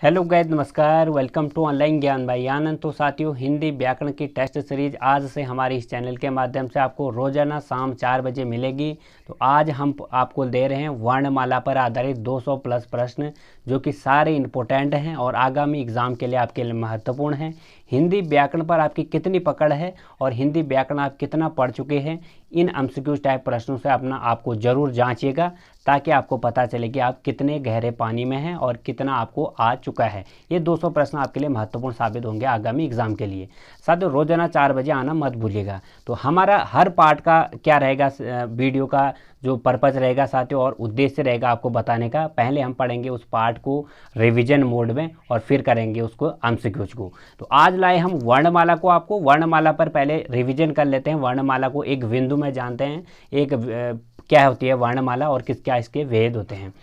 Hello guys, नमस्कार। Welcome to online ज्ञान by आनंद। तो साथियों, हिंदी व्याकरण की टेस्ट सीरीज आज से हमारे इस चैनल के माध्यम से आपको रोजाना शाम 4 बजे मिलेगी। तो आज हम आपको दे रहे हैं वर्णमाला पर आधारित 200 प्लस प्रश्न, जो कि सारे इम्पोर्टेंट हैं और आगामी एग्जाम के लिए आपके लिए महत्वपूर्ण हैं। हिंदी व्याकरण पर आपकी कितनी पकड़ है और हिंदी व्याकरण आप कितना पढ़ चुके हैं, इन एमसीक्यू टाइप प्रश्नों से अपना आपको ज़रूर जांचिएगा, ताकि आपको पता चले कि आप कितने गहरे पानी में हैं और कितना आपको आ चुका है। ये 200 प्रश्न आपके लिए महत्वपूर्ण साबित होंगे आगामी एग्जाम के लिए। साथियों, रोजाना 4 बजे आना मत भूलिएगा। तो हमारा हर पार्ट का क्या रहेगा, वीडियो का जो पर्पज़ रहेगा साथियों और उद्देश्य रहेगा आपको बताने का, पहले हम पढ़ेंगे उस पार्ट को रिवीजन मोड में और फिर करेंगे उसको एमसीक्यूज को। तो आज लाए हम वर्णमाला को। आपको वर्णमाला पर पहले रिवीजन कर लेते हैं। वर्णमाला को एक बिंदु में जानते हैं, एक क्या होती है वर्णमाला और किस क्या इसके भेद होते हैं।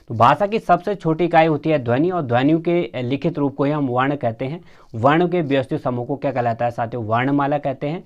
तो भाषा की सबसे छोटी इकाई होती है ध्वनि, और ध्वनियों के लिखित रूप को ही हम वर्ण कहते हैं। वर्ण के व्यवस्थित समूह को क्या कहलाता है साथियों? वर्णमाला कहते हैं।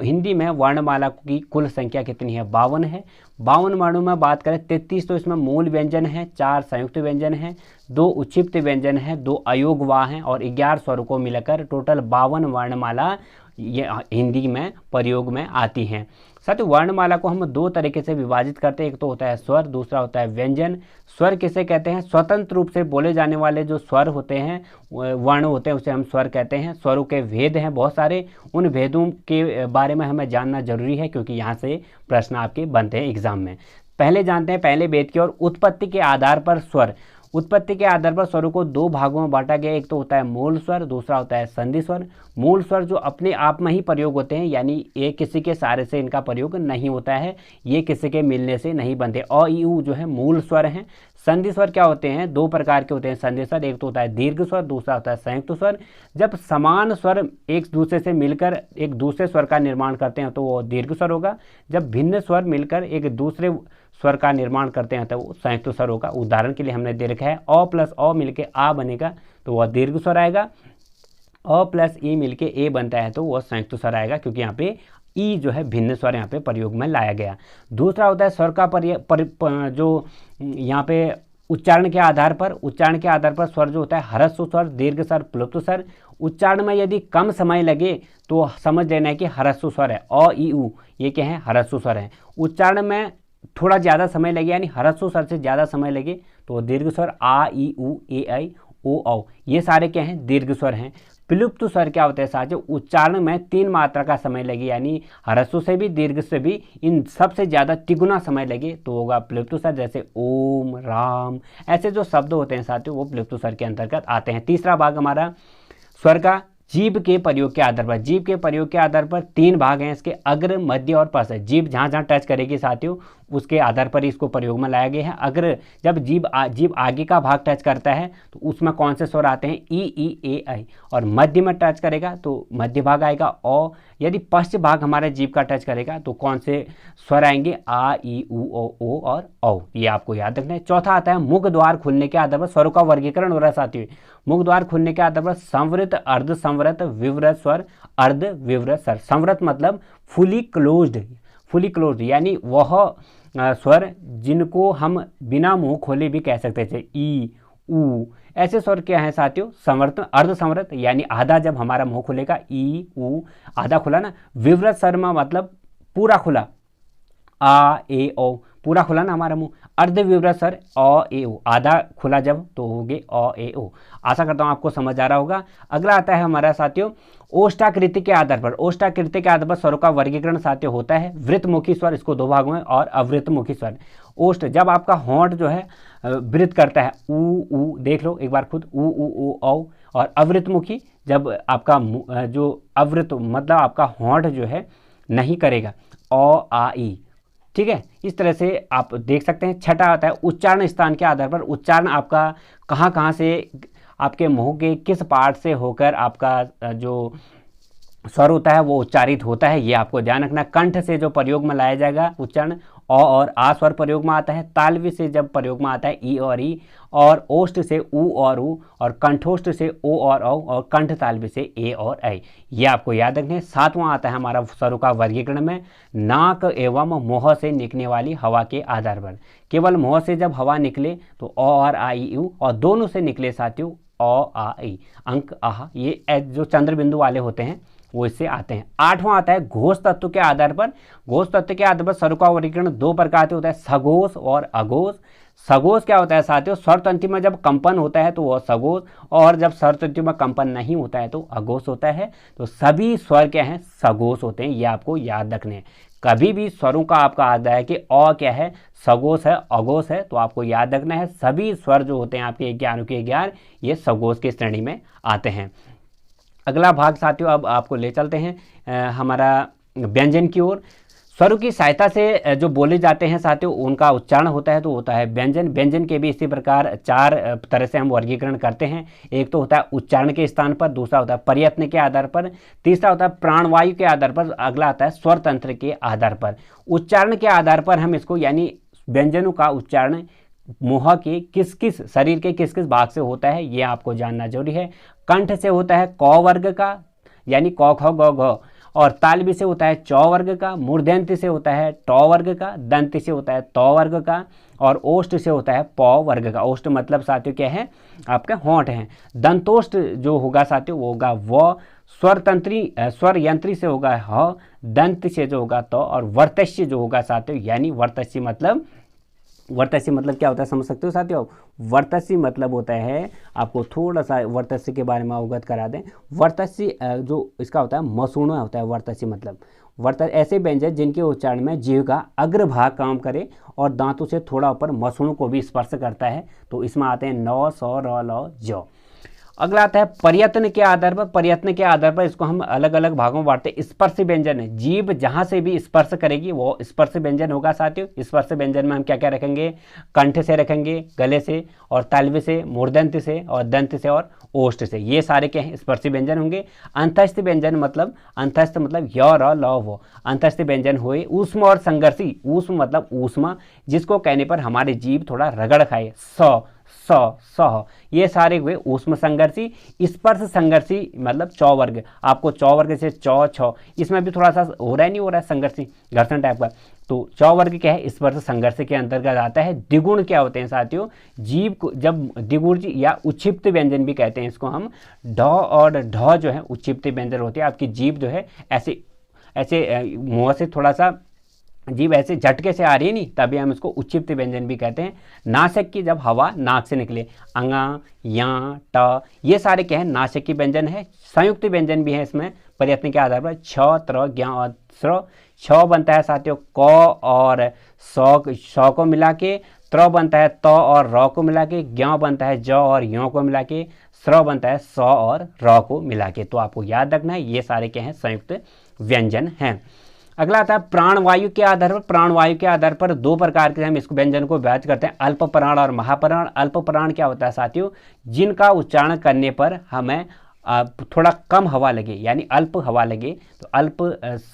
हिंदी में वर्णमाला की कुल संख्या कितनी है? 52 है। 52 वर्णों में बात करें 33 तो इसमें मूल व्यंजन है, 4 संयुक्त व्यंजन है, 2 उच्छिष्ट व्यंजन है, 2 अयोगवाह हैं और 11 स्वरों को मिलाकर टोटल 52 वर्णमाला ये हिंदी में प्रयोग में आती हैं। साथ ही वर्णमाला को हम 2 तरीके से विभाजित करते हैं। एक तो होता है स्वर, दूसरा होता है व्यंजन। स्वर किसे कहते हैं? स्वतंत्र रूप से बोले जाने वाले जो स्वर होते हैं, वर्ण होते हैं, उसे हम स्वर कहते हैं। स्वरों के भेद हैं बहुत सारे, उन भेदों के बारे में हमें जानना जरूरी है, क्योंकि यहाँ से प्रश्न आपके बनते हैं एग्जाम में। पहले जानते हैं पहले भेद की ओर। उत्पत्ति के आधार पर स्वर। उत्पत्ति के आधार पर स्वरों को 2 भागों में बांटा गया। एक तो होता है मूल स्वर, दूसरा होता है संधि स्वर। मूल स्वर जो अपने आप में ही प्रयोग होते हैं, यानी ये किसी के सहारे से इनका प्रयोग नहीं होता है, ये किसी के मिलने से नहीं बनते। अ ई उ जो है मूल स्वर हैं। संधि स्वर क्या होते हैं? 2 प्रकार के होते हैं संधि स्वर। एक तो होता है दीर्घ स्वर, दूसरा होता है संयुक्त स्वर। जब समान स्वर एक दूसरे से मिलकर एक दूसरे स्वर का निर्माण करते हैं तो वो दीर्घ स्वर होगा। जब भिन्न स्वर मिलकर एक दूसरे स्वर का निर्माण करते हैं तो वो संयुक्त स्वर होगा। उदाहरण के लिए हमने दे रखा है अ प्लस अ मिलके आ बनेगा तो वह दीर्घ स्वर आएगा। अ प्लस ई मिलके ए बनता है तो वह संयुक्त स्वर आएगा, क्योंकि यहाँ पे ई जो है भिन्न स्वर यहाँ पे प्रयोग में लाया गया। दूसरा होता है स्वर का जो यहाँ पे उच्चारण के आधार पर। उच्चारण के आधार पर स्वर जो होता है ह्रस्व स्वर, दीर्घ स्वर, प्लुप्त स्वर। उच्चारण में यदि कम समय लगे तो समझ लेना है कि ह्रस्व स्वर है। अ ई उ ये क्या है? ह्रस्व स्वर है। उच्चारण में थोड़ा ज़्यादा समय लगे, यानी ह्रस्व स्वर से ज़्यादा समय लगे तो दीर्घ स्वर आ ई उ ए आई ओ औ, ये सारे क्या हैं? दीर्घ स्वर हैं। प्लुप्त स्वर क्या होता है साथियों? उच्चारण में 3 मात्रा का समय लगे, यानी ह्रस्व से भी दीर्घ से भी इन सबसे ज़्यादा तिगुना समय लगे तो होगा प्लुप्त स्वर। जैसे ओम, राम, ऐसे जो शब्द होते हैं साथियों वो प्लुप्त स्वर के अंतर्गत आते हैं। तीसरा भाग हमारा स्वर का जीभ के प्रयोग के आधार पर। जीभ के प्रयोग के आधार पर 3 भाग हैं इसके, अग्र, मध्य और पश्च। जीभ जहाँ जहाँ टच करेगी साथियों उसके आधार पर इसको प्रयोग में लाया गया है। अग्र, जब जीभ आगे का भाग टच करता है तो उसमें कौन से स्वर आते हैं? ई ए आई। और मध्य में टच करेगा तो मध्य भाग आएगा अ। यदि पश्च भाग हमारे जीभ का टच करेगा तो कौन से स्वर आएंगे? आ ई उ ओ और औ। ये आपको याद रखना है। चौथा आता है मुख द्वार खुलने के आधार पर स्वरों का वर्गीकरण हो रहा है साथियों। मुख द्वार खुलने के आधार पर संवृत, अर्ध संवृत, विवृत स्वर, अर्ध विवृत स्वर। संवृत मतलब फुली क्लोज्ड, फुली क्लोज्ड यानी वह स्वर जिनको हम बिना मुंह खोले भी कह सकते थे। ई उ ऐसे स्वर क्या है साथियों? संवृत, अर्ध संवृत यानी आधा जब हमारा मुंह खुलेगा, ई उ आधा खुला ना। विवृत स्वर में मतलब पूरा खुला, आ ए ओ पूरा खुला ना हमारा मुंह। अर्ध विवृत स्वर अ ए ओ आधा खुला जब तो हो गए अ ए ओ। आशा करता हूँ आपको समझ आ रहा होगा। अगला आता है हमारा साथियों ओष्ठाकृति के आधार पर। ओष्ठाकृति के आधार पर स्वरों का वर्गीकरण साथियों होता है। वृत्तमुखी स्वर, इसको 2 भागों में, और अवृतमुखी स्वर। ओष्ठ, जब आपका होंठ जो है वृत्त करता है, ऊ ऊ देख लो एक बार खुद, ऊ ऊ ओ औ। और अवृतमुखी जब आपका जो अवृत मतलब आपका होंठ जो है नहीं करेगा, अ आ ई। ठीक है, इस तरह से आप देख सकते हैं। छठा आता है उच्चारण स्थान के आधार पर। उच्चारण आपका कहाँ कहाँ से, आपके मुंह के किस पार्ट से होकर आपका जो स्वर होता है वो उच्चारित होता है, ये आपको ध्यान रखना। कंठ से जो प्रयोग में लाया जाएगा उच्चारण, अ और आ स्वर प्रयोग में आता है। तालव्य से जब प्रयोग में आता है ई और ई, और ओष्ठ से उ और उ, और कंठोष्ठ से ओ और औ, और कंठ तालव्य से ए और ऐ। ये आपको याद रखना। 7वां आता है हमारा स्वरों का वर्गीकरण में नाक एवं मुंह से निकलने वाली हवा के आधार पर। केवल मुंह से जब हवा निकले तो अ और आ ई उ, और दोनों से निकले साथियों आ ई, अंक आह, ये जो चंद्र बिंदु वाले होते हैं वो इससे आते हैं। 8वां आता है घोष तत्व के आधार पर। घोष तत्व के आधार पर स्वरों का वर्गीकरण दो प्रकार से होता है, सघोष और अघोष। सघोष क्या होता है साथियों, स्वर तंतु में जब कंपन होता है तो वह सघोष, और जब स्वर तंतु में कंपन नहीं होता है तो अघोष होता है। तो सभी स्वर क्या हैं, सघोष होते हैं, ये आपको याद रखने हैं। कभी भी स्वरों का आपका आता है कि अ क्या है, सघोष है, अघोष है, तो आपको याद रखना है सभी स्वर जो होते हैं आपके 11 के 11 ये सघोष की श्रेणी में आते हैं। अगला भाग साथियों अब आपको ले चलते हैं हमारा व्यंजन की ओर। स्वरों की सहायता से जो बोले जाते हैं साथियों उनका उच्चारण होता है तो होता है व्यंजन। व्यंजन के भी इसी प्रकार 4 तरह से हम वर्गीकरण करते हैं। एक तो होता है उच्चारण के स्थान पर, दूसरा होता है प्रयत्न के आधार पर, तीसरा होता है प्राणवायु के आधार पर, अगला आता है स्वर तंत्र के आधार पर। उच्चारण के आधार पर हम इसको यानी व्यंजनों का उच्चारण मुंह के किस किस शरीर के किस किस भाग से होता है ये आपको जानना जरूरी है। कंठ से होता है क वर्ग का यानी क ख ग घ, और तालव्य से होता है च वर्ग का, मूर्धन्य से होता है ट वर्ग का, दंत से होता है त वर्ग का, और ओष्ठ से होता है प वर्ग का। ओष्ठ मतलब साथियों क्या है, आपके होंठ हैं। दंतोष्ठ जो होगा साथियों वो होगा व, स्वर यंत्री से होगा ह, दंत से जो होगा तो, और वर्तस्य जो होगा साथियों यानी वर्तस्य मतलब क्या होता है समझ सकते हो साथियों। वर्तस्य मतलब होता है, आपको थोड़ा सा वर्तस्य के बारे में अवगत करा दें। वर्तस्य जो इसका होता है मसूड़ा होता है। वर्तस्य मतलब ऐसे व्यंजन जिनके उच्चारण में जीभ का अग्रभाग काम करे और दांतों से थोड़ा ऊपर मसूड़ों को भी स्पर्श करता है, तो इसमें आते हैं न, स, र, ल, ज। अगला आता है प्रयत्न के आधार पर। प्रयत्न के आधार पर इसको हम अलग अलग भागों में बांटते हैं। स्पर्श व्यंजन है, जीभ जहां से भी स्पर्श करेगी वो स्पर्श व्यंजन होगा साथियों। स्पर्श व्यंजन में हम क्या क्या रखेंगे, कंठ से रखेंगे, गले से, और तालव्य से, मूर्धन्य से, और दंत से, और ओष्ठ से, ये सारे क्या हैं स्पर्श व्यंजन होंगे। अंतस्थ व्यंजन मतलब य, र, ल, व। अंतस्थ व्यंजन हुए ऊष्म और संघर्षी। ऊष्म मतलब ऊष्मा, जिसको कहने पर हमारी जीभ थोड़ा रगड़ खाए, स, सह, ये सारे हुए ऊष्म संघर्षी। स्पर्श संघर्षी मतलब च वर्ग, आपको च वर्ग से च, छ, इसमें भी थोड़ा सा हो रहा है नहीं हो रहा है संघर्षी घर्षण टाइप का, तो च वर्ग क्या है स्पर्श संघर्ष के अंतर्गत आता है। द्विगुण क्या होते हैं साथियों, जीभ को जब द्विगुण या उच्छिप्त व्यंजन भी कहते हैं इसको हम। ढ और ढ जो है उच्छिप्त व्यंजन होते हैं। आपकी जीभ जो है ऐसे मुंह से थोड़ा सा जीभ ऐसे झटके से आ रही है नहीं, तभी हम इसको उच्छिप्त व्यंजन भी कहते हैं। नासिक की जब हवा नाक से निकले, अंगा, या, ट, ये सारे क्या है नासिक की व्यंजन है। संयुक्त व्यंजन भी है इसमें प्रयत्न के आधार पर। छ, त्र, ज्ञ और स्र। छ बनता है साथियों क और स को मिला के, त्र बनता है त और र को मिला के, ज्ञ बनता है ज और य को मिला के, स्र बनता है स और र को मिला के। तो आपको याद रखना है ये सारे क्या हैं संयुक्त व्यंजन हैं। अगला आता है प्राणवायु के आधार पर। प्राणवायु के आधार पर दो प्रकार के हम इस व्यंजन को विभाजित करते हैं, अल्प प्राण और महाप्राण। अल्प प्राण क्या होता है साथियों, जिनका उच्चारण करने पर हमें थोड़ा कम हवा लगे यानी अल्प हवा लगे, तो अल्प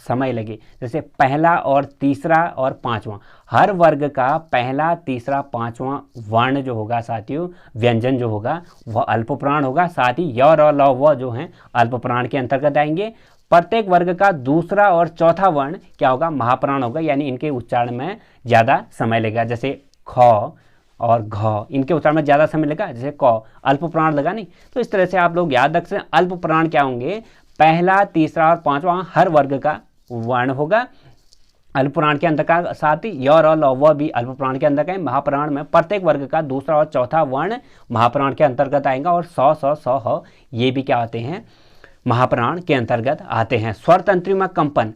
समय लगे। जैसे पहला और तीसरा और पांचवा, हर वर्ग का पहला, तीसरा, पांचवा वर्ण जो होगा साथियों, व्यंजन जो होगा वह अल्प प्राण होगा। साथ ही य, र, ल, व जो हैं अल्प प्राण के अंतर्गत आएंगे। प्रत्येक वर्ग का दूसरा और चौथा वर्ण क्या होगा, महाप्राण होगा, यानी इनके उच्चारण में ज़्यादा समय लगेगा। जैसे ख और घ, इनके उच्चारण में ज़्यादा समय लगा, जैसे क अल्प प्राण लगा नहीं। तो इस तरह से आप लोग याद रख सकते हैं अल्प प्राण क्या होंगे, पहला, तीसरा और पांचवा हर वर्ग का वर्ण होगा अल्प प्राण के अंदर का। साथ ही य, र, ल, व भी अल्प प्राण के अंदर का है। महाप्राण में प्रत्येक वर्ग का दूसरा और चौथा वर्ण महाप्राण के अंतर्गत आएगा, और स, ह ये भी क्या आते हैं महाप्राण के अंतर्गत आते हैं। स्वर तंत्रियों में कंपन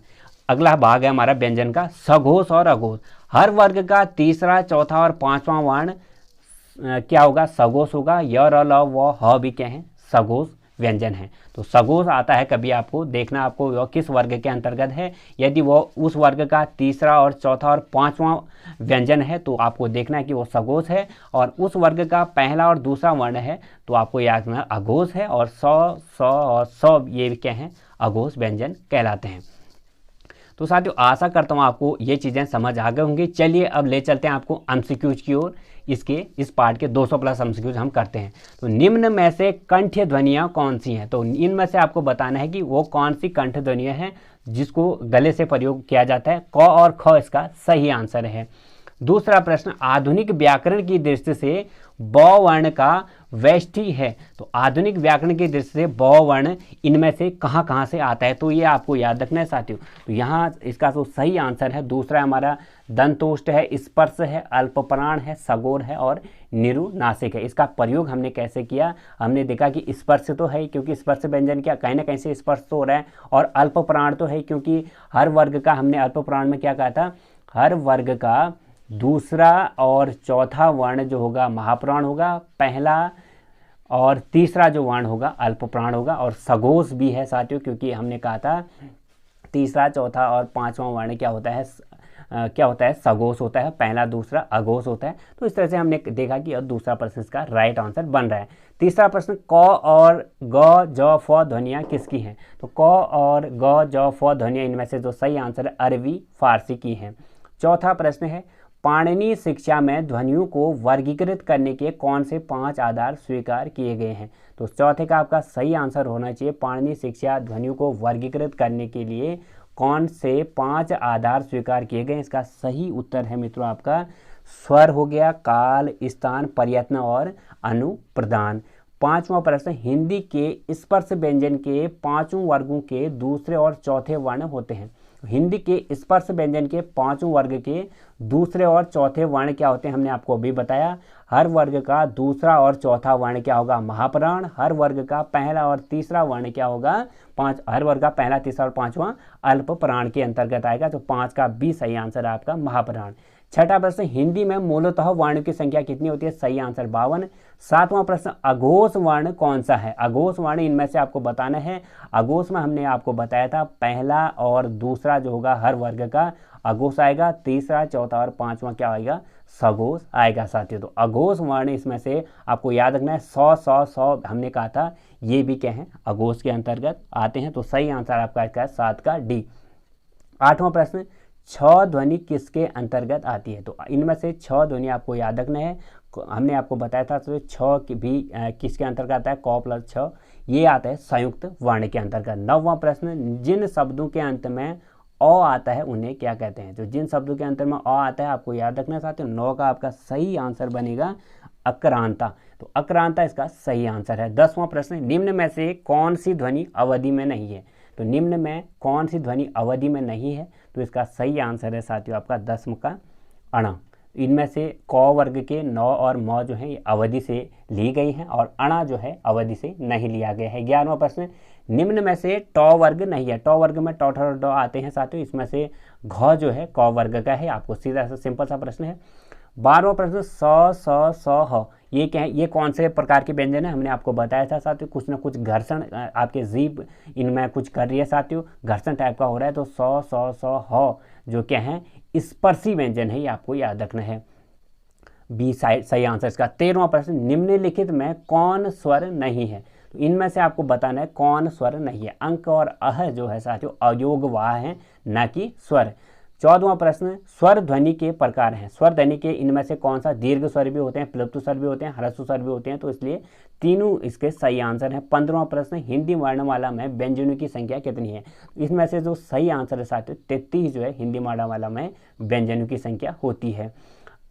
अगला भाग है हमारा व्यंजन का, सघोष और अघोष। हर वर्ग का तीसरा, चौथा और पांचवा वर्ण क्या होगा, सघोष होगा। य, र, ल, व, ह भी क्या है सघोष व्यंजन है। तो सघोष आता है कभी आपको देखना, आपको वह किस वर्ग के अंतर्गत है। यदि वो उस वर्ग का तीसरा और चौथा और पांचवा व्यंजन है तो आपको देखना है कि वो सघोष है, और उस वर्ग का पहला और दूसरा वर्ण है तो आपको याद रखना अघोष है। और स और स ये भी क्या हैं अघोष व्यंजन कहलाते हैं। तो साथियों आशा करता हूँ आपको ये चीज़ें समझ आ गए होंगी। चलिए अब ले चलते हैं आपको एमसीक्यूज की ओर। इस पार्ट के 200 प्लस एमसीक्यूज हम करते हैं। तो निम्न में से कंठ ध्वनियाँ कौन सी हैं, तो इनमें से आपको बताना है कि वो कौन सी कंठ ध्वनियाँ हैं जिसको गले से प्रयोग किया जाता है। क और ख इसका सही आंसर है। दूसरा प्रश्न, आधुनिक व्याकरण की दृष्टि से ब वर्ण का व्यष्टि है। तो आधुनिक व्याकरण की दृष्टि से ब वर्ण इनमें से कहाँ कहाँ से आता है, तो ये आपको याद रखना है साथियों। तो यहाँ इसका जो सही आंसर है दूसरा हमारा दंतोष्ट है, स्पर्श है, अल्पप्राण है, सगोर है और निरुनासिक है। इसका प्रयोग हमने कैसे किया, हमने देखा कि स्पर्श तो है क्योंकि स्पर्श व्यंजन क्या कहीं ना कहीं से स्पर्श तो हो रहा है, और अल्पप्राण तो है क्योंकि हर वर्ग का, हमने अल्पप्राण में क्या कहा था, हर वर्ग का दूसरा और चौथा वर्ण जो होगा महाप्राण होगा, पहला और तीसरा जो वर्ण होगा अल्पप्राण होगा, और सगोष भी है साथियों क्योंकि हमने कहा था तीसरा चौथा और पांचवा वर्ण क्या होता है सगोष होता है, पहला दूसरा अघोष होता है। तो इस तरह से हमने देखा कि और दूसरा प्रश्न इसका राइट आंसर बन रहा है। तीसरा प्रश्न, क और ग ज फ ध्वनियाँ किसकी हैं, तो क और ग ज फ ध्वनियाँ इनमें से जो सही आंसर है अरबी फारसी की हैं। चौथा प्रश्न है, पाणिनि शिक्षा में ध्वनियों को वर्गीकृत करने के कौन से 5 आधार स्वीकार किए गए हैं। तो चौथे का आपका सही आंसर होना चाहिए, पाणिनि शिक्षा ध्वनियों को वर्गीकृत करने के लिए कौन से 5 आधार स्वीकार किए गए। इसका सही उत्तर है मित्रों आपका स्वर हो गया, काल, स्थान, प्रयत्न और अनुप्रदान। पांचवा प्रश्न, हिंदी के स्पर्श व्यंजन के 5 वर्गों के दूसरे और चौथे वर्ण होते हैं। हिंदी के स्पर्श व्यंजन के 5 वर्ग के दूसरे और चौथे वर्ण क्या होते हैं, हमने आपको अभी बताया। हर वर्ग का दूसरा और चौथा वर्ण क्या होगा, महाप्राण। हर वर्ग का पहला और तीसरा वर्ण क्या होगा, हर वर्ग का पहला, तीसरा और पांचवा अल्पप्राण के अंतर्गत आएगा। तो 5 का भी सही आंसर है आपका महाप्राण। छठा प्रश्न, हिंदी में मूलतः वर्ण की संख्या कितनी होती है, सही आंसर 52। सातवां प्रश्न, अघोष वर्ण कौन सा है। अघोष वर्ण इनमें से आपको बताना है। अघोष में हमने आपको बताया था पहला और दूसरा जो होगा हर वर्ग का अघोष आएगा, तीसरा चौथा और पांचवा क्या आएगा, सघोष आएगा साथियों। तो अघोष वर्ण इसमें से आपको याद रखना है 100 हमने कहा था, ये भी क्या है अघोष के अंतर्गत आते हैं। तो सही आंसर आपका इसका 7 का डी। आठवां प्रश्न, छ ध्वनि किसके अंतर्गत आती है। तो इनमें से छ ध्वनि आपको याद रखना है, हमने आपको बताया था तो छ भी किसके अंतर्गत आता है, क प्लस छ, ये आता है संयुक्त वर्ण के अंतर्गत। नौवां प्रश्न, जिन शब्दों के अंत में अ आता है उन्हें क्या कहते हैं। तो जिन शब्दों के अंत में अ आता है आपको याद रखना है साथियों। 9 का आपका सही आंसर बनेगा अक्रांता। तो अक्रांता इसका सही आंसर है। 10वां प्रश्न, निम्न में से कौन सी ध्वनि अवधि में नहीं है। तो निम्न में कौन सी ध्वनि अवधि में नहीं है, तो इसका सही आंसर है साथियों आपका 10 का अणा। इनमें से क वर्ग के 9 और म जो है अवधि से ली गई हैं और अणा जो है अवधि से नहीं लिया गया है। 11वां प्रश्न, निम्न में से ट वर्ग नहीं है। ट वर्ग में ट और ड आते हैं साथियों, इसमें से घ जो है क वर्ग का है। आपको सीधा सा सिंपल सा प्रश्न है। 12वां प्रश्न, स ह ये क्या है, ये कौन से प्रकार के व्यंजन है, हमने आपको बताया था साथियों। कुछ ना कुछ घर्षण आपके जीभ इनमें कुछ कर रही है साथियों, घर्षण टाइप का हो रहा है। तो स ह जो क्या है स्पर्शी व्यंजन है, ये आपको याद रखना है। बी सही आंसर इसका। 13वां प्रश्न, निम्नलिखित में कौन स्वर नहीं है। तो इनमें से आपको बताना है कौन स्वर नहीं है। अंक और अह जो है साथियों अयोगवाह है, न कि स्वर। 14वां प्रश्न, स्वर ध्वनि के प्रकार हैं। स्वर ध्वनि के इनमें से कौन सा दीर्घ स्वर भी होते हैं, प्लुप्त स्वर भी होते हैं, ह्रस्व स्वर भी होते हैं, तो इसलिए तीनों इसके सही आंसर हैं। 15वां प्रश्न, हिंदी वर्णमाला में व्यंजनों की संख्या कितनी है। इसमें से जो सही आंसर है साथियों 33 जो है हिंदी वर्णमाला में व्यंजनों की संख्या होती है।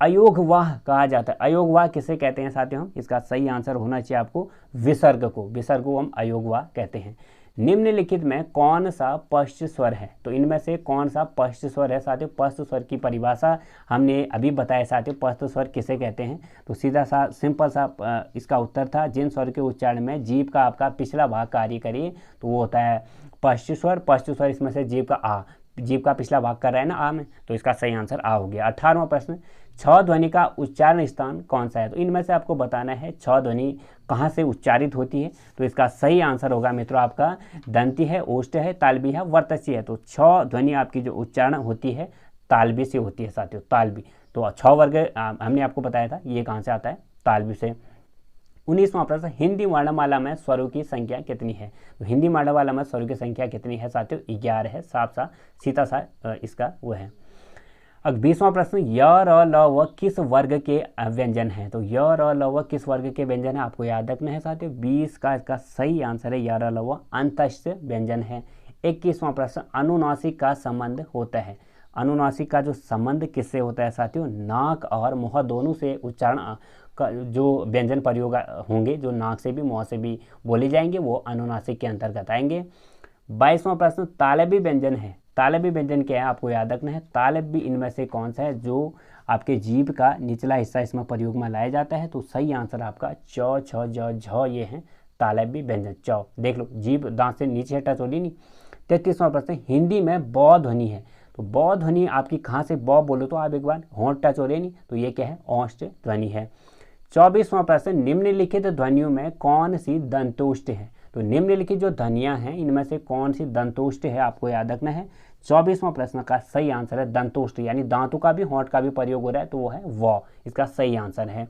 अयोगवाह कहा जाता है। अयोगवाह किसे कहते हैं साथियों हम, इसका सही आंसर होना चाहिए आपको विसर्ग को। विसर्ग को हम अयोगवाह कहते हैं। निम्नलिखित में कौन सा पश्च स्वर है। तो इनमें से कौन सा पश्च स्वर है साथियों। पश्च स्वर की परिभाषा हमने अभी बताया साथियों, पश्च स्वर किसे कहते हैं। तो सीधा सा सिंपल सा इसका उत्तर था, जिन स्वर के उच्चारण में जीभ का आपका पिछला भाग कार्य करे तो वो होता है पश्च स्वर। पश्च स्वर इसमें से जीभ का आ, जीभ का पिछला भाग कर रहा है ना आ में, तो इसका सही आंसर आ हो गया। 18वां प्रश्न, छ ध्वनि का उच्चारण स्थान कौन सा है। तो इनमें से आपको बताना है छ ध्वनि कहाँ से उच्चारित होती है। तो इसका सही आंसर होगा मित्रों आपका दंती है, ओष्ठ है, तालबी है, वर्तसी है। तो छ ध्वनि आपकी जो उच्चारण होती है तालबी से होती है साथियों, तालबी। तो छ वर्ग हमने आपको बताया था ये कहाँ से आता है, तालबी से। 19वां प्रश्न, हिंदी वर्णमाला में स्वरों की संख्या कितनी है। तो हिंदी वर्णमाला में स्वरों की संख्या कितनी है साथियों, 11 है। साफ सा सीधा सा इसका वो है। अब 20वां प्रश्न, य र ल व किस वर्ग के व्यंजन हैं। तो य र ल व किस वर्ग के व्यंजन है आपको याद रखना है साथियों। 20 का इसका सही आंसर है य र ल व अंतस्थ व्यंजन है। 21वां प्रश्न, अनुनासिक का संबंध होता है। अनुनासिक का जो संबंध किससे होता है साथियों, नाक और मुंह दोनों से उच्चारण का जो व्यंजन प्रयोग होंगे, जो नाक से भी मुंह से भी बोले जाएंगे, वो अनुनासिक के अंतर्गत आएंगे। 22वां प्रश्न, तालबी व्यंजन है। तालबी व्यंजन क्या है आपको याद रखना है। तालबी इनमें से कौन सा है जो आपके जीभ का निचला हिस्सा इसमें प्रयोग में लाया जाता है। तो सही आंसर आपका च, छ, ज, झ ये है तालबी व्यंजन। च देख लो, जीभ दांत से नीचे टच हो रही नहीं। 33वां प्रश्न, हिंदी में ब ध्वनि है। तो ब ध्वनि आपकी कहाँ से ब बोलो तो आप एक बार होंठ टच हो रहे नहीं, तो ये क्या है, औष्ठ ध्वनि है। 24वां प्रश्न, निम्नलिखित ध्वनियों में कौन सी दंतोष्ठ है। तो निम्नलिखित जो ध्वनियां हैं इनमें से कौन सी दंतोष्ठ है आपको याद रखना है। 24वां प्रश्न का सही आंसर है दंतोष्ठ, यानी दांतों का भी होंठ का भी प्रयोग हो रहा है, तो वो है व, इसका सही आंसर है।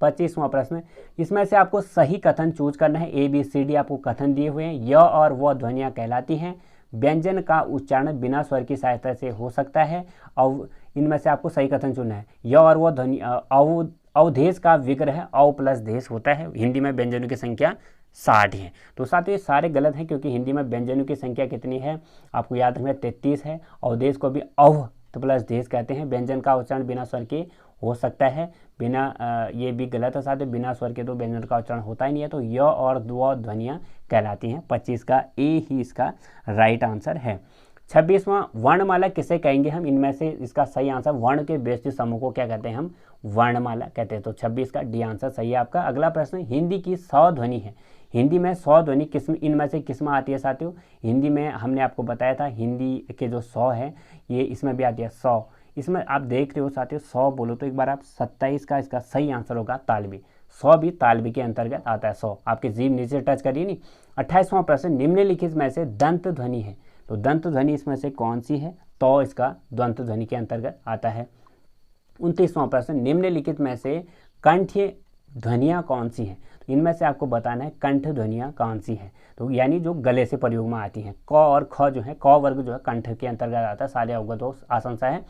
25वां प्रश्न, इसमें से आपको सही कथन चूज करना है। ABCD आपको कथन दिए हुए हैं। य और व ध्वनियां कहलाती हैं। व्यंजन का उच्चारण बिना स्वर की सहायता से हो सकता है। और इनमें से आपको सही कथन चुनना है। य और व ध्वनि अवधेश का विग्रह अव प्लस देश होता है। हिंदी में व्यंजनों की संख्या 60 है। तो साथियों ये सारे गलत हैं, क्योंकि हिंदी में व्यंजनों की संख्या कितनी है आपको याद रखना, 33 है। अवधेश को भी अव प्लस देश कहते हैं। व्यंजन का उच्चारण बिना स्वर के हो सकता है, बिना ये भी गलत है साथियों, बिना स्वर के तो व्यंजन का उच्चारण होता ही नहीं है। तो य और व ध्वनियाँ कहलाती हैं। 25 का ए ही इसका राइट आंसर है। 26वां, वर्णमाला किसे कहेंगे हम। इनमें से इसका सही आंसर, वर्ण के व्यस्ति समूह को क्या कहते हैं हम, वर्णमाला कहते हैं। तो 26 का डी आंसर सही है आपका। अगला प्रश्न, हिंदी की 100 ध्वनि है। हिंदी में 100 ध्वनि किस्म इनमें से किस में आती है साथियों। हिंदी में हमने आपको बताया था, हिंदी के जो 100 है ये इसमें भी आती है 100। इसमें आप देख रहे हो साथियों 100 बोलो तो एक बार आप 27 का इसका सही आंसर होगा तालबी। 100 भी तालबी के अंतर्गत आता है। 100 आपकी जीभ नीचे टच करिए नहीं। 28वां प्रश्न, निम्नलिखित में से दंत ध्वनि है। तो दंत ध्वनि इसमें से कौन सी है, तो इसका दंत ध्वनि के अंतर्गत आता है। 29वां प्रश्न, निम्नलिखित में से कंठीय ध्वनियाँ कौन सी हैं। तो इनमें से आपको बताना है कंठ ध्वनियाँ कौन सी हैं, तो यानी जो गले से प्रयोग में आती हैं। क और ख जो है, क वर्ग जो है कंठ के अंतर्गत आता है, सारे अवगत हो आशंसा है।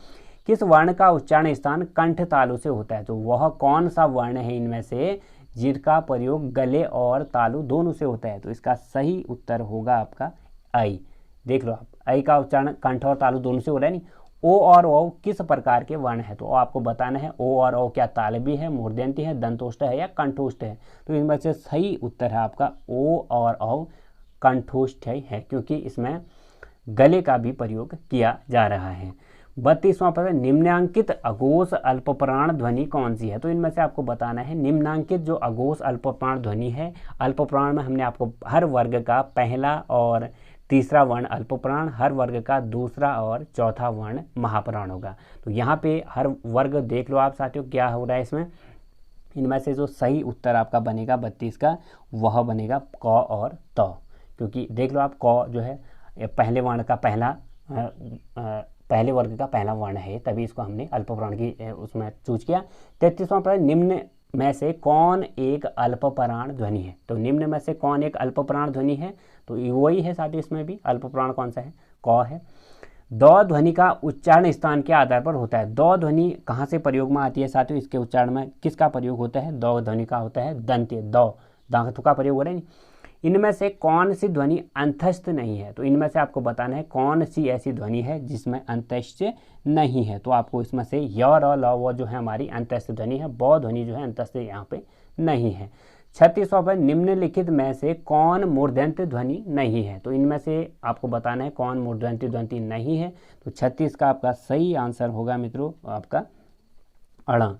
किस वर्ण का उच्चारण स्थान कंठ तालु से होता है। तो वह कौन सा वर्ण है इनमें से जिसका प्रयोग गले और तालु दोनों से होता है। तो इसका सही उत्तर होगा आपका आई। देख लो आप, आई का उच्चारण कंठ और तालु दोनों से हो रहा है नहीं। ओ और ओ किस प्रकार के वर्ण है, तो आपको बताना है ओ और ओ क्या तालबी है, मूर्धन्य है, दंतोष्ठ है या कंठोष्ठ है। तो इनमें से सही उत्तर है आपका ओ और ओ कंठोष्ठ है, क्योंकि इसमें गले का भी प्रयोग किया जा रहा है। 32वां प्रश्न, निम्नांकित अघोष अल्पप्राण ध्वनि कौन सी है। तो इनमें से आपको बताना है निम्नांकित जो अघोष अल्पप्राण ध्वनि है। अल्पप्राण में हमने आपको हर वर्ग का पहला और तीसरा वर्ण अल्पप्राण, हर वर्ग का दूसरा और चौथा वर्ण महाप्राण होगा। तो यहाँ पे हर वर्ग देख लो आप साथियों क्या हो रहा है इसमें। इनमें से जो सही उत्तर आपका बनेगा 32 का, वह बनेगा क और त, क्योंकि देख लो आप क जो है पहले वर्ण का पहले वर्ग का पहला वर्ण है, तभी इसको हमने अल्पप्राण की उसमें चूज किया। 33वां प्रश्न, निम्न में से कौन एक अल्पप्राण ध्वनि है। तो निम्न में से कौन एक अल्पप्राण ध्वनि है, तो वही है साथियों, इसमें भी अल्पप्राण कौन सा है, क है। द ध्वनि का उच्चारण स्थान के आधार पर होता है। द ध्वनि कहाँ से प्रयोग में आती है साथियों, इसके उच्चारण में किसका प्रयोग होता है, द ध्वनि का होता है दंत्य, दांतों का प्रयोग हो रहा है। इनमें से कौन सी ध्वनि अंतस्थ नहीं है। तो इनमें से आपको बताना है कौन सी ऐसी ध्वनि है जिसमें अंतस्थ नहीं है। तो आपको इसमें से य र ल व जो है हमारी अंतस्थ ध्वनि है, ब ध्वनि जो है अंतस्थ यहाँ पे नहीं है। 36वां पर निम्नलिखित में से कौन मूर्धन्य ध्वनि नहीं है। तो इनमें से आपको बताना है कौन मूर्धन्य ध्वनि नहीं है। तो 36 का आपका सही आंसर होगा मित्रों आपका अड़ा।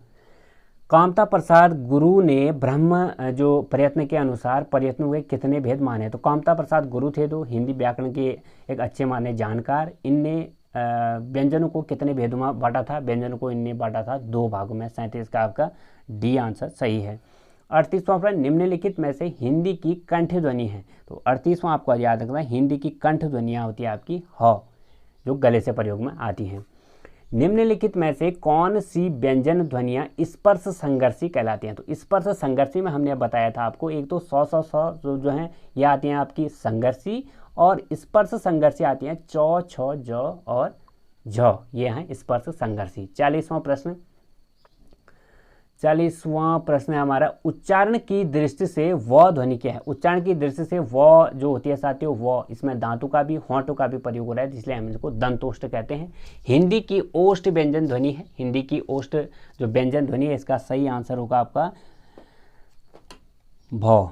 कामता प्रसाद गुरु ने ब्रह्म जो प्रयत्न के अनुसार प्रयत्नों के कितने भेद माने। तो कामता प्रसाद गुरु थे तो हिंदी व्याकरण के एक अच्छे माने जानकार। इनने व्यंजनों को कितने भेदों में बांटा था, व्यंजनों को इनने बांटा था 2 भागों में। 37 का आपका डी आंसर सही है। 38वां प्रश्न, निम्नलिखित में से हिंदी की कंठ ध्वनि है। तो 38वां आपको याद रखना है, हिंदी की कंठ ध्वनियाँ होती है आपकी ह, जो गले से प्रयोग में आती हैं। निम्नलिखित में से कौन सी व्यंजन ध्वनियाँ स्पर्श संघर्षी कहलाती हैं। तो स्पर्श संघर्षी में हमने बताया था आपको, एक तो सौ जो हैं ये आती हैं आपकी संघर्षी, और स्पर्श संघर्षी आती हैं चौ, छ, ज और झ, ये हैं स्पर्श संघर्षी। 40वां प्रश्न, 40वां प्रश्न है हमारा, उच्चारण की दृष्टि से व ध्वनि क्या है। उच्चारण की दृष्टि से व जो होती है साथियों, व इसमें दांतों का भी होंठों का भी प्रयोग हो रहा है, इसलिए हम इसको दंतोष्ठ कहते हैं। हिंदी की ओष्ठ व्यंजन ध्वनि है, हिंदी की ओष्ठ जो व्यंजन ध्वनि है, इसका सही आंसर होगा आपका भ।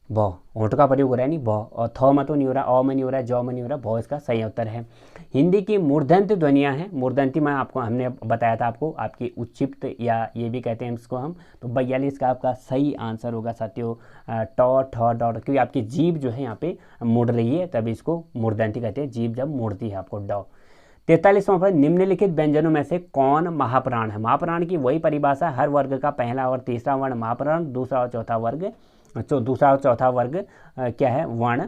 भ होंठ का प्रयोग हो रहा है नहीं, भ, और थ में तो नहीं हो रहा, अ में नहीं हो रहा, ज में नहीं हो रहा, भ इसका सही उत्तर है। हिंदी की मूर्धन्य ध्वनियाँ हैं, मूर्धन्य में आपको हमने बताया था, आपको आपकी उच्चिप्त या ये भी कहते हैं इसको हम, तो 42 का आपका सही आंसर होगा साथियों ट ठ ड, क्योंकि आपकी जीभ जो है यहाँ पे मुड़ रही है, तभी इसको मूर्धन्य कहते हैं, जीभ जब मुड़ती है आपको ड। 43वां पर निम्नलिखित व्यंजनों में से कौन महाप्राण है। महाप्राण की वही परिभाषा, हर वर्ग का पहला और तीसरा वर्ण महाप्राण, दूसरा और चौथा वर्ग क्या है वर्ण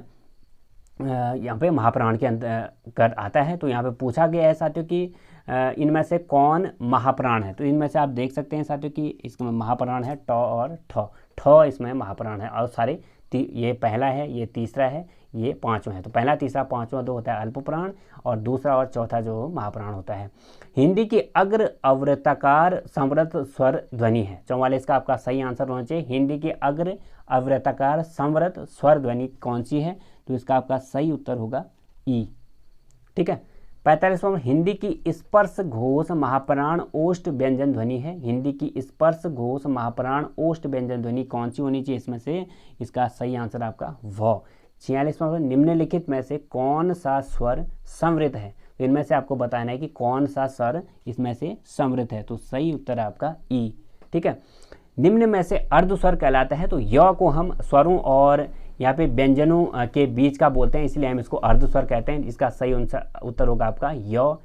यहाँ पे महाप्राण के अंतर्गत आता है। तो यहाँ पे पूछा गया है साथियों कि इनमें से कौन महाप्राण है। तो इनमें से आप देख सकते हैं साथियों कि इसमें महाप्राण है ट और ठ, ठ इसमें महाप्राण है, और सारे ये पहला है, ये तीसरा है, ये पांचवा है। तो पहला तीसरा पांचवा दो होता है अल्पप्राण, और दूसरा और चौथा जो महाप्राण होता है। हिंदी की अग्र अवृत्ताकार संवृत स्वर ध्वनि है। 44 का आपका सही आंसर होना चाहिए। हिंदी की अग्र अवृत्ताकार संवृत स्वर ध्वनि कौन सी है, तो इसका आपका सही उत्तर होगा ई। ठीक है। 45वां, हिंदी की स्पर्श घोष महाप्राण ओष्ठ व्यंजन ध्वनि है। हिंदी की स्पर्श घोष महाप्राण ओष्ठ व्यंजन ध्वनि कौन सी होनी चाहिए इसमें से, इसका सही आंसर आपका व। 46वां, निम्नलिखित में से कौन सा स्वर समृद्ध है। तो इनमें से आपको बताना है कि कौन सा स्वर इसमें से समृद्ध है, तो सही उत्तर है आपका ई। ठीक है। निम्न में से अर्ध स्वर कहलाता है। तो य को हम स्वरों और यहाँ पे व्यंजनों के बीच का बोलते हैं, इसलिए हम इसको अर्ध स्वर कहते हैं। इसका सही उत्तर होगा आपका य।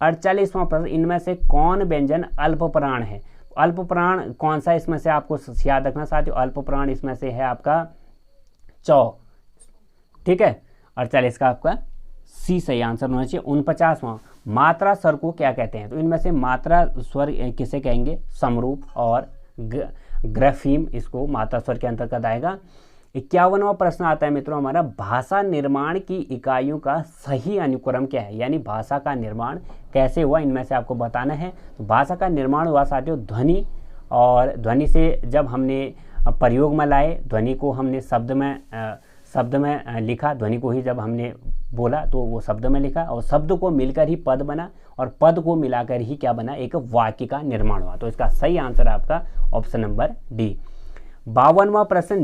48वां प्रश्न, इनमें से कौन व्यंजन अल्पप्राण है। अल्पप्राण कौन सा इसमें से आपको याद रखना साथियों, अल्पप्राण इसमें से है आपका च। ठीक है। 48 का आपका सी सही आंसर होना चाहिए। 49वां, मात्रा स्वर को क्या कहते हैं। तो इनमें से मात्रा स्वर किसे कहेंगे, समरूप और ग्राफीम, इसको मात्रा स्वर के अंतर्गत आएगा। 51वां प्रश्न आता है मित्रों हमारा, भाषा निर्माण की इकाइयों का सही अनुक्रम क्या है, यानी भाषा का निर्माण कैसे हुआ, इनमें से आपको बताना है। तो भाषा का निर्माण हुआ साथियों ध्वनि, और ध्वनि से जब हमने प्रयोग में लाए, ध्वनि को हमने शब्द में लिखा, ध्वनि को ही जब हमने बोला तो वो शब्द में लिखा, और शब्द को मिलकर ही पद बना, और पद को मिलाकर ही क्या बना, एक वाक्य का निर्माण हुआ। तो इसका सही आंसर आपका ऑप्शन नंबर डी। 52वां प्रश्न,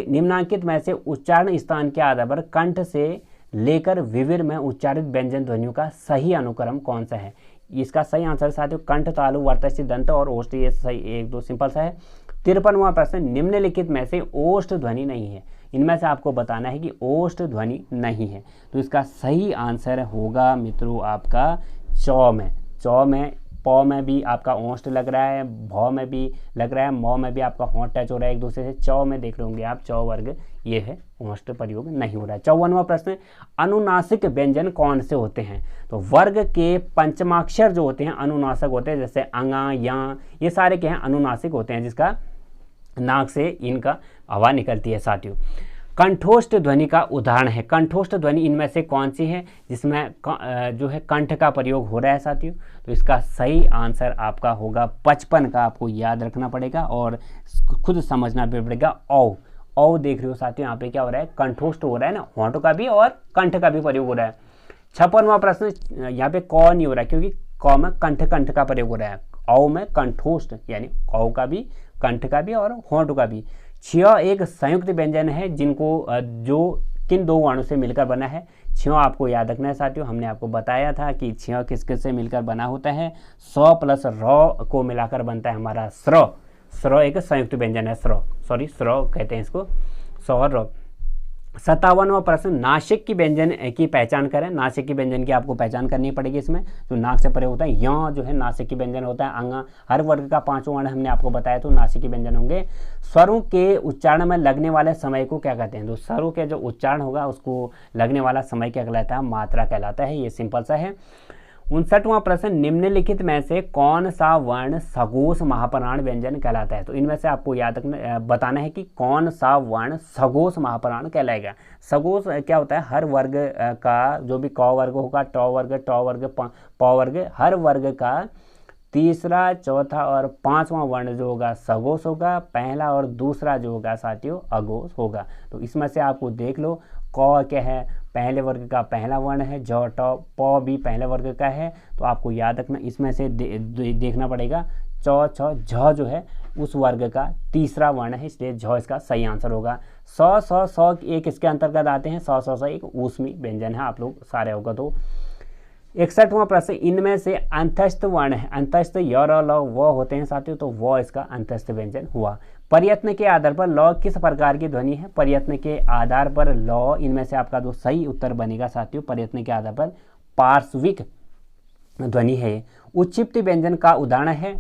निम्नांकित में से उच्चारण स्थान के आधार पर कंठ से लेकर विविध में उच्चारित व्यंजन ध्वनियों का सही अनुक्रम कौन सा है। इसका सही आंसर साथियों कंठ, तालु, वर्तस्य, दंत और ओष्ठ, ये सही एक दो सिंपल सा है। 53वां प्रश्न, निम्नलिखित में से ओष्ठ ध्वनि नहीं है। इनमें से आपको बताना है कि ओष्ठ ध्वनि नहीं है। तो इसका सही आंसर होगा मित्रों आपका चौ में। चौ में, प में भी आपका ओष्ठ लग रहा है, भ में भी लग रहा है, म में भी आपका होंठ टच हो रहा है एक दूसरे से, चौ में देख रहे होंगे आप, चौ वर्ग ये है, ओष्ठ प्रयोग नहीं हो रहा है। 54वां प्रश्न, अनुनासिक व्यंजन कौन से होते हैं। तो वर्ग के पंचमाक्षर जो होते हैं अनुनासिक होते हैं, जैसे अंगा, या, ये सारे क्या हैं अनुनासिक होते हैं, जिसका नाक से इनका हवा निकलती है साथियों। कंठोष्ठ ध्वनि का उदाहरण है। कंठोष्ठ ध्वनि इनमें से कौन सी है जिसमें जो है कंठ का प्रयोग हो रहा है साथियों। तो इसका सही आंसर आपका होगा 55 का, आपको याद रखना पड़ेगा और खुद समझना भी पड़ेगा। औ औ देख रहे हो साथियों, यहाँ पे क्या हो रहा है, कंठोष्ठ हो रहा है ना, होंठों का भी और कंठ का भी प्रयोग हो रहा है। 56वां प्रश्न, यहाँ पे क नहीं हो रहा है क्योंकि क में कंठ का प्रयोग हो रहा है, औ में कंठोष्ठ यानी औ का भी, कंठ का भी और होंठ का भी। छिया एक संयुक्त व्यंजन है जिनको जो किन दो वर्णों से मिलकर बना है। छिया आपको याद रखना है साथियों, हमने आपको बताया था कि छिया किस किस से मिलकर बना होता है, स प्लस र को मिलाकर बनता है हमारा स्र। स्र एक संयुक्त व्यंजन है, स्र कहते हैं इसको, स और र। 57वां प्रश्न, नासिक की व्यंजन की पहचान करें। नासिक की व्यंजन की आपको पहचान करनी पड़ेगी। इसमें जो नाक से परे होता है, यहाँ जो है नासिक की व्यंजन होता है। अंगा, हर वर्ग का 5 वर्ण हमने आपको बताया, तो नासिक की व्यंजन होंगे। स्वरों के उच्चारण में लगने वाले समय को क्या कहते हैं। तो स्वरों के जो उच्चारण होगा उसको लगने वाला समय क्या कहलाता है, मात्रा कहलाता है। ये सिंपल सा है। 59वां प्रश्न, निम्नलिखित में से कौन सा वर्ण सघोष महाप्राण व्यंजन कहलाता है। तो इनमें से आपको याद रखना, बताना है कि कौन सा वर्ण सघोष महाप्राण कहलाएगा। सघोष क्या होता है, हर वर्ग का जो भी क वर्ग होगा, ट वर्ग, ट वर्ग, प वर्ग, हर वर्ग का तीसरा, चौथा और पांचवा वर्ण जो होगा सघोष होगा, पहला और दूसरा जो होगा साथियों अघोष होगा। तो इसमें से आपको देख लो, क क्या है, पहले वर्ग का पहला वर्ण है, ज ट प भी पहले वर्ग का है। तो आपको याद रखना, इसमें से देखना पड़ेगा च छ झ जो है उस वर्ग का तीसरा वर्ण है, इसलिए झ इसका सही आंसर होगा। स एक इसके अंतर्गत आते हैं, स एक ऊष्मी व्यंजन है, आप लोग सारे होगा। तो 61वां प्रश्न, इनमें से अंतस्थ वर्ण है, अंतस्थ य र ल व होते हैं साथियों, तो व इसका अंतस्थ व्यंजन हुआ। प्रयत्न के आधार पर ल किस प्रकार की ध्वनि है? प्रयत्न के आधार पर ल, इनमें से आपका जो सही उत्तर बनेगा साथियों, प्रयत्न के आधार पर पार्श्विक ध्वनि है। उच्चिप्त व्यंजन का उदाहरण है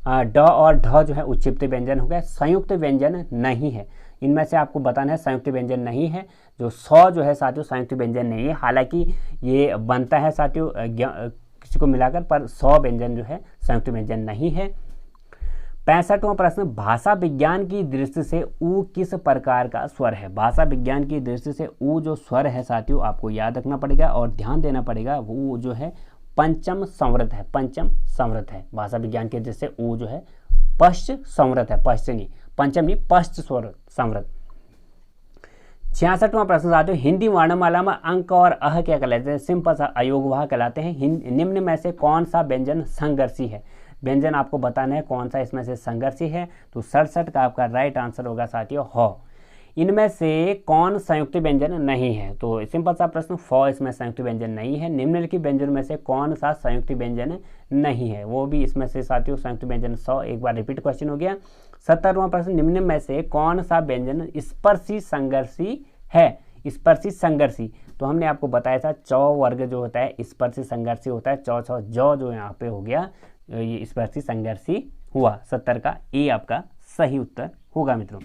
ड और ढ जो है उच्चिप्त व्यंजन हो गया, संयुक्त व्यंजन नहीं है। इनमें से आपको बताना है संयुक्त व्यंजन नहीं है। जो स जो है साथियों संयुक्त व्यंजन नहीं है, हालांकि ये बनता है साथियों किसी को मिलाकर, पर स व्यंजन जो है संयुक्त व्यंजन नहीं है। 65वां प्रश्न, भाषा विज्ञान की दृष्टि से ऊ किस प्रकार का स्वर है? भाषा विज्ञान की दृष्टि से ऊ जो स्वर है साथियों आपको याद रखना पड़ेगा और ध्यान देना पड़ेगा, वो जो है पंचम संवृत है, पंचम संवृत है। भाषा विज्ञान की दृष्टि से ऊ जो है पश्च संवृत है, पश्च नहीं, पंचम नहीं, पश्च स्वर संवृत। 66वां प्रश्न साथियों, हिंदी वर्णमाला में अंक और अह क्या कहलाते हैं? सिंपल सा अयोगवाह कहलाते हैं। निम्न में से कौन सा व्यंजन संघर्षी है? व्यंजन आपको बताना है कौन सा इसमें से संघर्षी है। तो 67 का आपका राइट आंसर होगा साथियों ह। इनमें से कौन संयुक्त व्यंजन नहीं है? तो सिंपल सा प्रश्न, फ इसमें संयुक्त व्यंजन नहीं है। निम्नलिखित व्यंजन में से कौन सा संयुक्त व्यंजन नहीं है? वो भी इसमें से साथियों संयुक्त व्यंजन 100, एक बार रिपीट क्वेश्चन हो गया। 70वां प्रश्न, निम्न में से कौन सा व्यंजन स्पर्शी संघर्षी है? स्पर्शी संघर्षी, तो हमने आपको बताया था च वर्ग जो होता है स्पर्शी संघर्षी होता है, च छ ज जो यहाँ पे हो गया ये स्पर्शी संघर्षी हुआ। 70 का ए आपका सही उत्तर होगा मित्रों।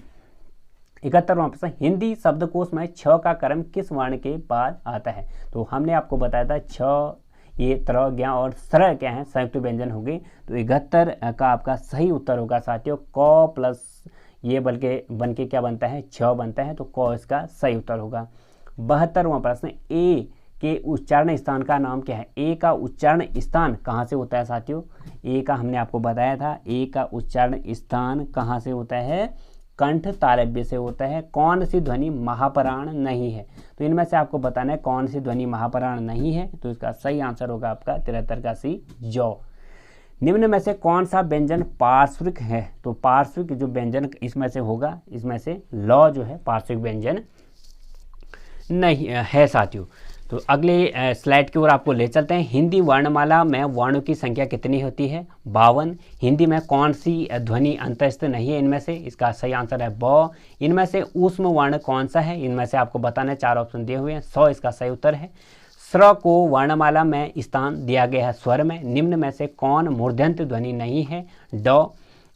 71वां प्रश्न, हिंदी शब्दकोश में छ का क्रम किस वर्ण के बाद आता है? तो हमने आपको बताया था छ, ये त्र, ज्ञ और स्र क्या है संयुक्त व्यंजन होंगे। तो 71 का आपका सही उत्तर होगा साथियों क प्लस ये बन के क्या बनता है? छ बनता है, तो क इसका सही उत्तर होगा। 72वां प्रश्न, ए के उच्चारण स्थान का नाम क्या है? ए का उच्चारण स्थान कहाँ से होता है साथियों? ए का हमने आपको बताया था, ए का उच्चारण स्थान कहाँ से होता है? कंठ तालव्य से होता है। कौन सी ध्वनि महाप्राण नहीं है? तो इनमें से आपको बताना है कौन सी ध्वनि महाप्राण नहीं है। तो इसका सही आंसर होगा आपका 73 का सी जौ। निम्न में से कौन सा व्यंजन पार्श्विक है? तो पार्श्विक जो व्यंजन इसमें से होगा, इसमें से ल जो है पार्श्विक व्यंजन नहीं है साथियों। तो अगले स्लाइड की ओर आपको ले चलते हैं। हिंदी वर्णमाला में वर्णों की संख्या कितनी होती है? 52। हिंदी में कौन सी ध्वनि अंतस्थ नहीं है इनमें से? इसका सही आंसर है ब। इनमें से ऊष्म वर्ण कौन सा है? इनमें से आपको बताना है, 4 ऑप्शन दिए हुए हैं। 100 इसका सही उत्तर है। स्र को वर्णमाला में स्थान दिया गया है स्वर में। निम्न में से कौन मूर्धन्य ध्वनि नहीं है? ड।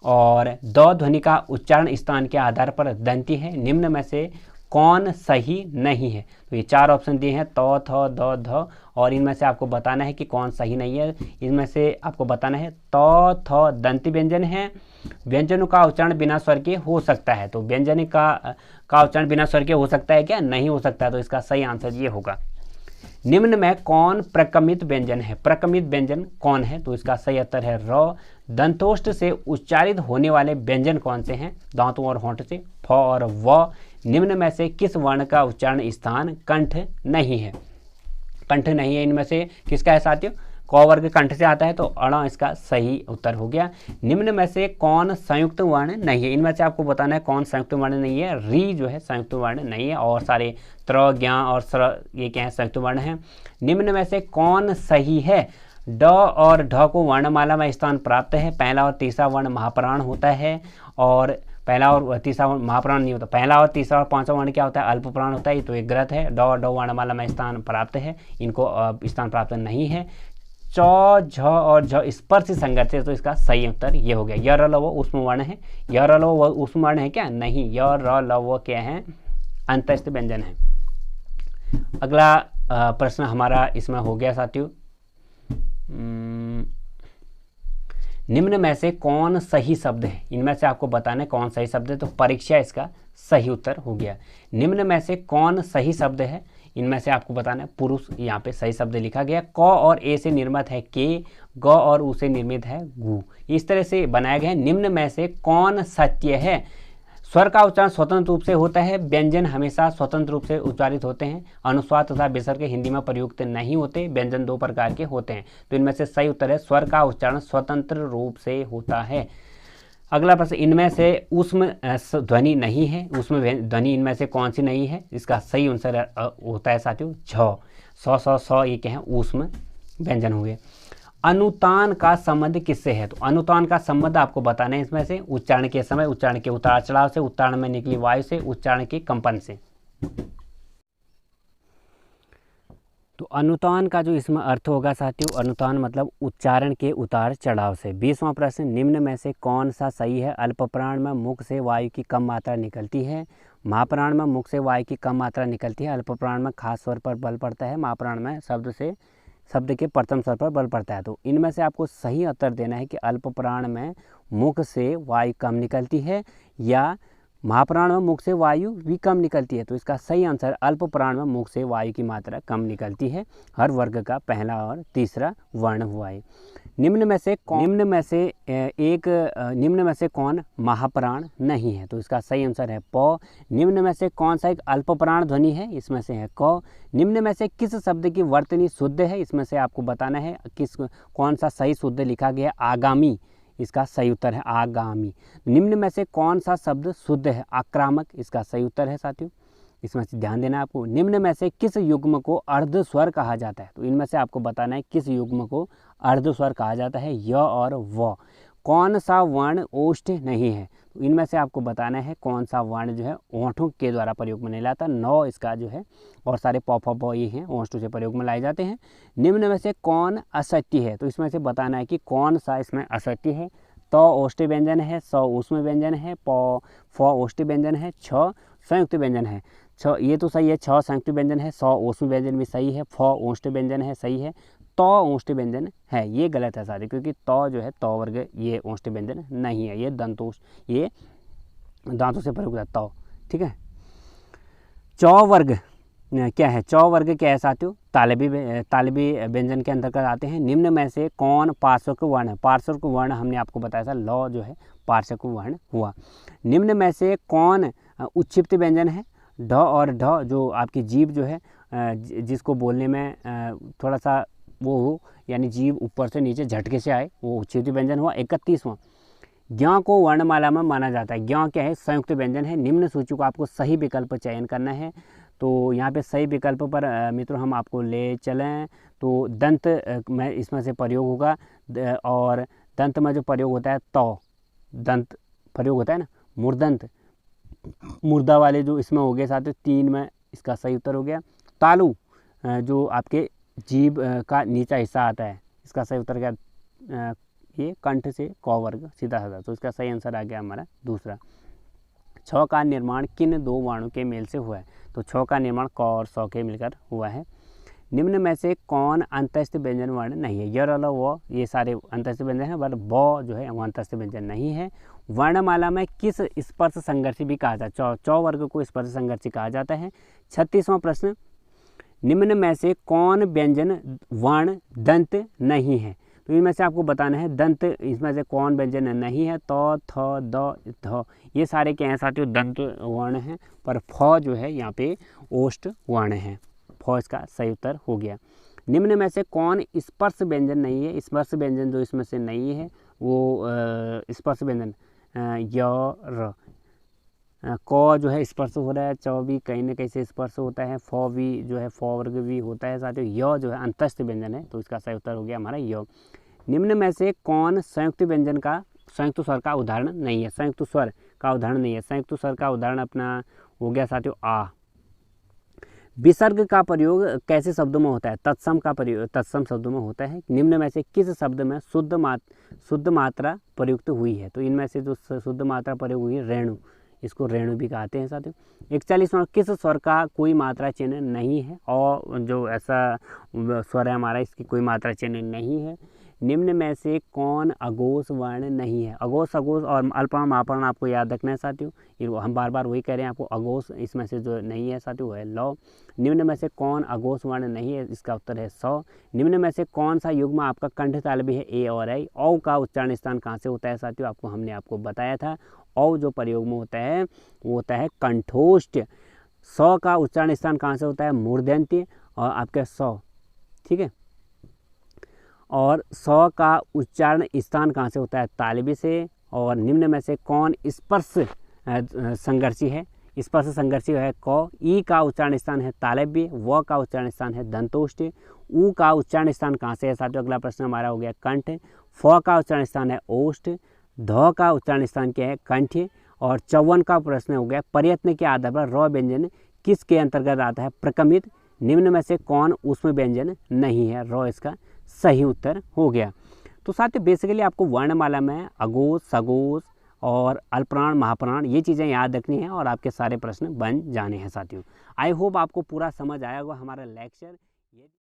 और द ध्वनि का उच्चारण स्थान के आधार पर दंती है। निम्न में से कौन सही नहीं है? तो ये 4 ऑप्शन दिए हैं, त, थ, द, ध, और इनमें से आपको बताना है कि कौन सही नहीं है। इनमें से आपको बताना है त, थ दंती व्यंजन है। व्यंजनों का उच्चारण बिना स्वर के हो सकता है। तो व्यंजन का उच्चारण बिना स्वर के हो सकता है क्या? नहीं हो सकता। तो इसका सही आंसर ये होगा। निम्न में कौन प्रकमित व्यंजन है? प्रकमित व्यंजन कौन है? तो इसका सही उत्तर है र। दंतोष्ठ से उच्चारित होने वाले व्यंजन कौन से हैं? दांतों और होंठ से, फ और व। निम्न में से किस वर्ण का उच्चारण स्थान कंठ नहीं है? कंठ नहीं है इनमें से किसका है साथियों? क वर्ग कंठ से आता है, तो अण इसका सही उत्तर हो गया। निम्न में से कौन संयुक्त वर्ण नहीं है? इनमें से आपको बताना है कौन संयुक्त वर्ण नहीं है। री जो है संयुक्त वर्ण नहीं है, और सारे त्र, ज्ञ और स्र ये क्या है संयुक्त वर्ण है। निम्न में से कौन सही है? ड और ढ को वर्णमाला में स्थान प्राप्त है। पहला और तीसरा वर्ण महाप्राण होता है, और पहला और तीसरा वर्ण महाप्राण नहीं होता। पहला और तीसरा और पांचवा वर्ण क्या होता है? अल्प प्राण होता है। तो एक गलत है। ड और ढ वर्णमाला में स्थान प्राप्त है, इनको स्थान प्राप्त नहीं है। च, झ और झ स्पर्श संघर्ष है, तो इसका सही उत्तर ये हो गया। य, र, ल, व ऊष्म वर्ण है। य, र, ल, व ऊष्म वर्ण है क्या? नहीं। य, र, ल, व क्या है? अंतस्थ व्यंजन है। अगला प्रश्न हमारा इसमें हो गया साथियों, निम्न में से कौन सही शब्द है? इनमें से आपको बताना है कौन सही शब्द है। तो परीक्षा इसका सही उत्तर हो गया। निम्न में से कौन सही शब्द है? इनमें से आपको बताना है पुरुष, यहाँ पे सही शब्द लिखा गया। क और ए से निर्मित है के, ग और उ से निर्मित है गु। इस तरह से बनाया गया है। निम्न में से कौन सत्य है? स्वर का उच्चारण स्वतंत्र रूप से होता है, व्यंजन हमेशा स्वतंत्र रूप से उच्चारित होते हैं, अनुस्वार तथा विसर्ग हिंदी में प्रयुक्त नहीं होते, व्यंजन 2 प्रकार के होते हैं। तो इनमें से सही उत्तर है स्वर का उच्चारण स्वतंत्र रूप से होता है। अगला प्रश्न, इनमें से ऊष्म ध्वनि नहीं है, ऊष्म ध्वनि इनमें से कौन सी नहीं है? इसका सही आंसर होता है साथियों झ। सौ ये क्या है? ऊष्म व्यंजन हुए। अनुतान का संबंध किससे है? तो अनुतान का संबंध आपको बताना है इसमें से उच्चारण के समय, उच्चारण के उतार चढ़ाव से, उच्चारण में निकली वायु से, उच्चारण के कंपन से। तो अनुतान का जो इसमें अर्थ होगा साथियों, अनुतान मतलब उच्चारण के उतार चढ़ाव से। 20वां प्रश्न, निम्न में से कौन सा सही है? अल्पप्राण में मुख से वायु की कम मात्रा निकलती है, महाप्राण में मुख से वायु की कम मात्रा निकलती है, अल्पप्राण में खास स्वर पर बल पड़ता है, महाप्राण में शब्द के प्रथम स्वर पर बल पड़ता है। तो इनमें से आपको सही उत्तर देना है कि अल्पप्राण में मुख से वायु कम निकलती है या महाप्राण में मुख से वायु भी कम निकलती है। तो इसका सही आंसर अल्पप्राण में मुख से वायु की मात्रा कम निकलती है। हर वर्ग का पहला और तीसरा वर्ण हुआ है। निम्न में से कौन महाप्राण नहीं है? तो इसका सही आंसर है प। निम्न में से कौन सा एक अल्पप्राण ध्वनि है? इसमें से है क। निम्न में से किस शब्द की वर्तनी शुद्ध है? इसमें से आपको बताना है कौन सा सही शुद्ध लिखा गया है? आगामी, इसका सही उत्तर है आगामी। निम्न में से कौन सा शब्द शुद्ध है? आक्रामक, इसका सही उत्तर है साथियों। इसमें से ध्यान देना आपको। निम्न में से किस युग्म को अर्ध स्वर कहा जाता है? तो इनमें से आपको बताना है किस युग्म को अर्ध स्वर कहा जाता है, य और व। कौन सा वर्ण ओष्ठ नहीं है? तो इनमें से आपको बताना है कौन सा वर्ण जो है ओंठों के द्वारा प्रयोग में नहीं लाता, 9 इसका जो है, और सारे प ये हैं ओष्ठों से प्रयोग में लाए जाते हैं। निम्न में से कौन असत्य है? तो इसमें से बताना है कि कौन सा इसमें असत्य है। त ओष्ठ व्यंजन है, स ऊष्म व्यंजन है, फ ओष्ठ व्यंजन है, छ संयुक्त व्यंजन है। ये तो सही है, छ संयुक्त व्यंजन है, स ऊष्म व्यंजन भी सही है, फ ओष्ठ व्यंजन है, सही है। त ओष्ठ व्यंजन है, ये गलत है साथी, क्योंकि त जो है त वर्ग ये ओष्ठ व्यंजन नहीं है, ये ये दांतों से प्रयोग होता है। ठीक है। च वर्ग क्या है? च वर्ग क्या है साथियों? तालबी व्यंजन के अंतर्गत आते हैं। निम्न में से कौन पार्श्विक वर्ण है? पार्श्विक वर्ण हमने आपको बताया था, ल जो है पार्श्विक वर्ण हुआ। निम्न में से कौन उच्छिप्त व्यंजन है? ढ और ढ जो आपकी जीभ जो है जिसको बोलने में थोड़ा सा वो हो, यानी जीभ ऊपर से नीचे झटके से आए, वो उच्छिप्त व्यंजन हुआ। 31वां, ज्ञ को वर्णमाला में माना जाता है। ज्ञ क्या है? संयुक्त व्यंजन है। निम्न सूची को आपको सही विकल्प चयन करना है। तो यहाँ पे सही विकल्प पर मित्रों हम आपको ले चलें तो दंत में इसमें से प्रयोग होगा, और दंत में जो प्रयोग होता है दंत प्रयोग होता है ना, मूर्धंत, मुर्दा वाले जो इसमें हो गए साथ 3 में इसका सही उत्तर हो गया। तालु जो आपके जीभ का नीचा हिस्सा आता है, इसका सही उत्तर क्या? ये कंठ से क वर्ग सीधा साधा। तो इसका सही आंसर आ गया हमारा दूसरा। छ का निर्माण किन 2 वर्णों के मेल से हुआ है? तो छ का निर्माण क और स के मिलकर हुआ है। निम्न में से कौन अंतस्थ व्यंजन वर्ण नहीं है? य र ल व ये सारे अंतस्थ व्यंजन है, पर ब जो है वो अंतस्थ व्यंजन नहीं है। वर्णमाला में किस स्पर्श संघर्षी भी कहा जाता है? च वर्ग को स्पर्श संघर्षी कहा जाता है। 36वां प्रश्न, निम्न में से कौन व्यंजन वर्ण दंत नहीं है? तो इनमें से आपको बताना है दंत, इसमें से कौन व्यंजन नहीं है? त थ द ध ये सारे क्या हैं साथियों? दंत वर्ण हैं, पर फ जो है यहाँ पे ओष्ठ वर्ण है। फ इसका सही उत्तर हो गया। निम्न में से कौन स्पर्श व्यंजन नहीं है? स्पर्श व्यंजन जो इसमें से नहीं है वो स्पर्श व्यंजन य र, क जो है स्पर्श हो रहा है, च भी कहीं ना कहीं से स्पर्श होता है, फ भी जो है फ वर्ग भी होता है साथियों। य जो है अंतस्थ व्यंजन है, तो इसका सही उत्तर हो गया हमारा य। निम्न में से कौन संयुक्त व्यंजन का संयुक्त स्वर का उदाहरण नहीं है? संयुक्त स्वर का उदाहरण नहीं है। संयुक्त स्वर का उदाहरण अपना हो गया साथियों आ। विसर्ग का प्रयोग कैसे शब्दों में होता है? तत्सम का प्रयोग तत्सम शब्दों में होता है। निम्न में से किस शब्द में शुद्ध मात्रा प्रयुक्त हुई है? तो इनमें से जो शुद्ध मात्रा प्रयोग हुई है रेणु, इसको रेणु भी कहते हैं साथियों। 41वां, किस स्वर का कोई मात्रा चिन्ह नहीं है? और जो ऐसा स्वर है हमारा, इसकी कोई मात्रा चिन्ह नहीं है। निम्न में से कौन अघोष वर्ण नहीं है। अघोष अघोष और अल्पवर्ण महावर्ण आपको याद रखना है साथियों, ये हम बार बार वही कह रहे हैं आपको। अघोष इसमें से जो नहीं है साथियों वो है लौ। निम्न में से कौन अघोष वर्ण नहीं है, इसका उत्तर है सौ। निम्न में से कौन सा युग्म आपका कंठ तालव्य है, ए और आई। औ का उच्चारण स्थान कहाँ से होता है साथियों, हमने आपको बताया था। औ जो प्रयोग में होता है वो होता है कंठोष्ठ। सौ का उच्चारण स्थान कहाँ से होता है, मूर्धन्य और आपके सौ, ठीक है। और सौ का उच्चारण स्थान कहाँ से होता है, तालव्य से। और निम्न में से कौन स्पर्श संघर्षी है, स्पर्श संघर्षी है क। ई का उच्चारण स्थान है तालव्य, व का उच्चारण स्थान है दंतोष्ठ। ऊ का उच्चारण स्थान कहाँ से है साथियों, अगला प्रश्न हमारा हो गया कंठ। फ का उच्चारण स्थान है ओष्ठ। ध का उच्चारण स्थान क्या है, कंठ। और 54 का प्रश्न हो गया प्रयत्न के आधार पर र व्यंजन किसके अंतर्गत आता है, प्रकमित। निम्न में से कौन उसमें व्यंजन नहीं है, र इसका सही उत्तर हो गया। तो साथियों बेसिकली आपको वर्णमाला में अघोष सघोष और अल्पप्राण महाप्राण ये चीज़ें याद रखनी है और आपके सारे प्रश्न बन जाने हैं साथियों। आई होप आपको पूरा समझ आया होगा हमारा लेक्चर।